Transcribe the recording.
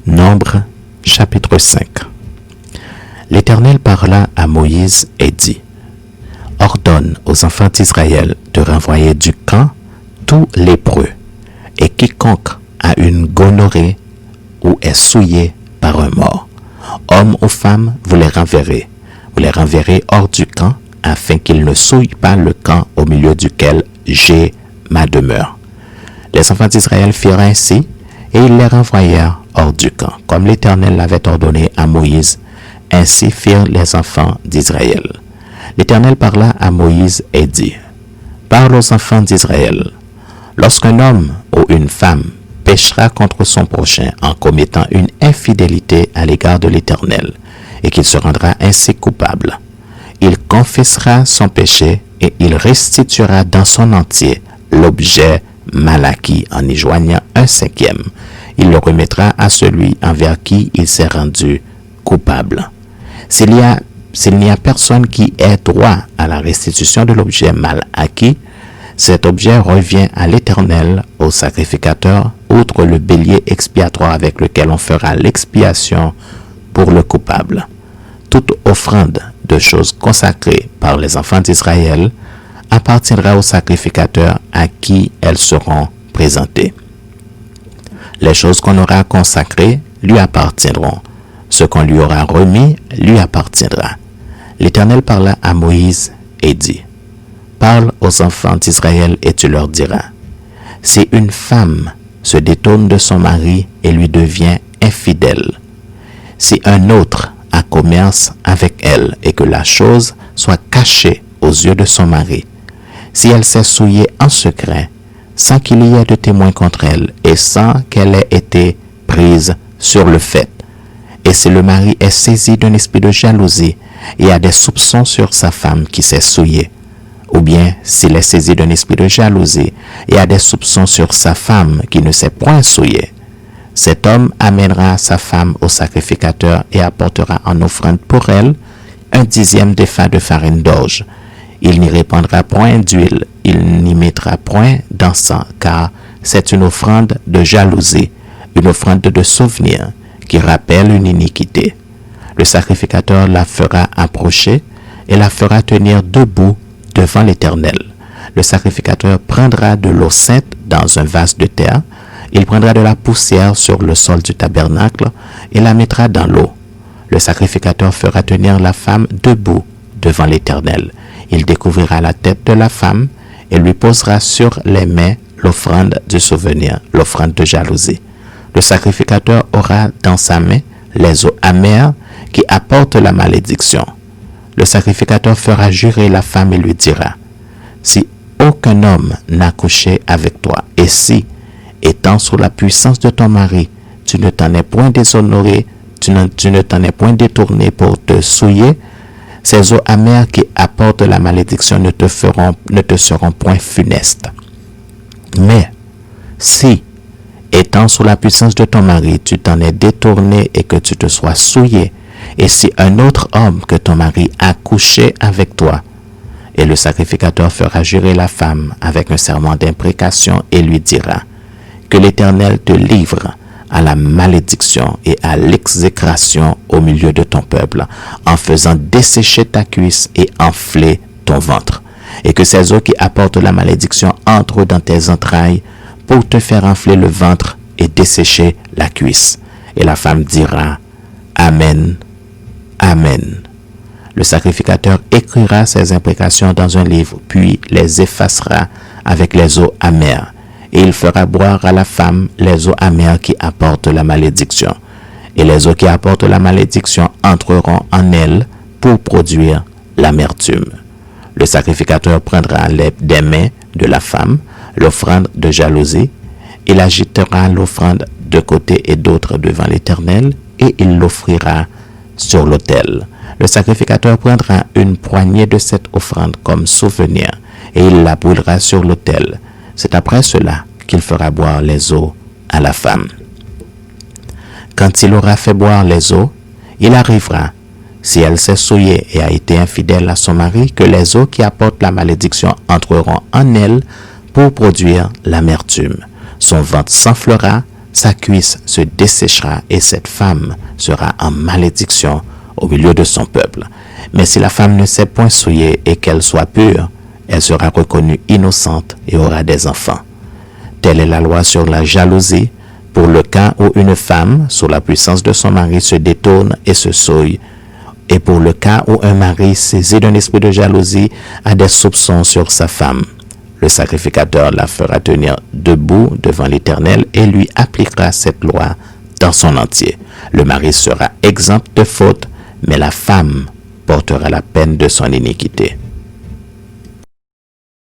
Nombre, chapitre 5. L'Éternel parla à Moïse et dit, « Ordonne aux enfants d'Israël de renvoyer du camp tout lépreux, et quiconque a une gonorrhée ou est souillé par un mort. Hommes ou femmes, vous les renverrez. Vous les renverrez hors du camp, afin qu'ils ne souillent pas le camp au milieu duquel j'ai ma demeure. » Les enfants d'Israël firent ainsi, et ils les renvoyèrent hors du camp, comme l'Éternel l'avait ordonné à Moïse. Ainsi firent les enfants d'Israël. L'Éternel parla à Moïse et dit, « Parle aux enfants d'Israël. Lorsqu'un homme ou une femme péchera contre son prochain en commettant une infidélité à l'égard de l'Éternel, et qu'il se rendra ainsi coupable, il confessera son péché et il restituera dans son entier l'objet mal acquis en y joignant un cinquième. Il le remettra à celui envers qui il s'est rendu coupable. S'il n'y a personne qui ait droit à la restitution de l'objet mal acquis, cet objet revient à l'Éternel, au sacrificateur, outre le bélier expiatoire avec lequel on fera l'expiation pour le coupable. Toute offrande de choses consacrées par les enfants d'Israël appartiendra au sacrificateur à qui elles seront présentées. Les choses qu'on aura consacrées lui appartiendront. Ce qu'on lui aura remis lui appartiendra. L'Éternel parla à Moïse et dit, « Parle aux enfants d'Israël et tu leur diras, si une femme se détourne de son mari et lui devient infidèle, si un autre a commerce avec elle et que la chose soit cachée aux yeux de son mari, si elle s'est souillée en secret, sans qu'il y ait de témoins contre elle et sans qu'elle ait été prise sur le fait, et si le mari est saisi d'un esprit de jalousie et a des soupçons sur sa femme qui s'est souillée, ou bien s'il est saisi d'un esprit de jalousie et a des soupçons sur sa femme qui ne s'est point souillée, cet homme amènera sa femme au sacrificateur et apportera en offrande pour elle 1/10 d'épha de farine d'orge. Il n'y répandra point d'huile, il n'y mettra point d'encens, car c'est une offrande de jalousie, une offrande de souvenir, qui rappelle une iniquité. Le sacrificateur la fera approcher et la fera tenir debout devant l'Éternel. Le sacrificateur prendra de l'eau sainte dans un vase de terre, il prendra de la poussière sur le sol du tabernacle et la mettra dans l'eau. Le sacrificateur fera tenir la femme debout devant l'Éternel. Il découvrira la tête de la femme et lui posera sur les mains l'offrande du souvenir, l'offrande de jalousie. Le sacrificateur aura dans sa main les eaux amères qui apportent la malédiction. Le sacrificateur fera jurer la femme et lui dira, « Si aucun homme n'a couché avec toi, et si, étant sous la puissance de ton mari, tu ne t'en es point déshonoré, tu ne t'en es point détourné pour te souiller, ces eaux amères qui apportent la malédiction ne te seront point funestes. Mais si, étant sous la puissance de ton mari, tu t'en es détourné et que tu te sois souillé, et si un autre homme que ton mari a couché avec toi, et le sacrificateur fera jurer la femme avec un serment d'imprécation et lui dira, que l'Éternel te livre à la malédiction et à l'exécration au milieu de ton peuple, en faisant dessécher ta cuisse et enfler ton ventre, et que ces eaux qui apportent la malédiction entrent dans tes entrailles pour te faire enfler le ventre et dessécher la cuisse. Et la femme dira, Amen, Amen. Le sacrificateur écrira ces imprécations dans un livre, puis les effacera avec les eaux amères. Et il fera boire à la femme les eaux amères qui apportent la malédiction. Et les eaux qui apportent la malédiction entreront en elle pour produire l'amertume. Le sacrificateur prendra des mains de la femme l'offrande de jalousie, il agitera l'offrande de côté et d'autre devant l'Éternel, et il l'offrira sur l'autel. Le sacrificateur prendra une poignée de cette offrande comme souvenir, et il la brûlera sur l'autel. C'est après cela qu'il fera boire les eaux à la femme. Quand il aura fait boire les eaux, il arrivera, si elle s'est souillée et a été infidèle à son mari, que les eaux qui apportent la malédiction entreront en elle pour produire l'amertume. Son ventre s'enflera, sa cuisse se desséchera et cette femme sera en malédiction au milieu de son peuple. Mais si la femme ne s'est point souillée et qu'elle soit pure, elle sera reconnue innocente et aura des enfants. Telle est la loi sur la jalousie, pour le cas où une femme, sous la puissance de son mari, se détourne et se souille, et pour le cas où un mari saisi d'un esprit de jalousie a des soupçons sur sa femme. Le sacrificateur la fera tenir debout devant l'Éternel et lui appliquera cette loi dans son entier. Le mari sera exempt de faute, mais la femme portera la peine de son iniquité.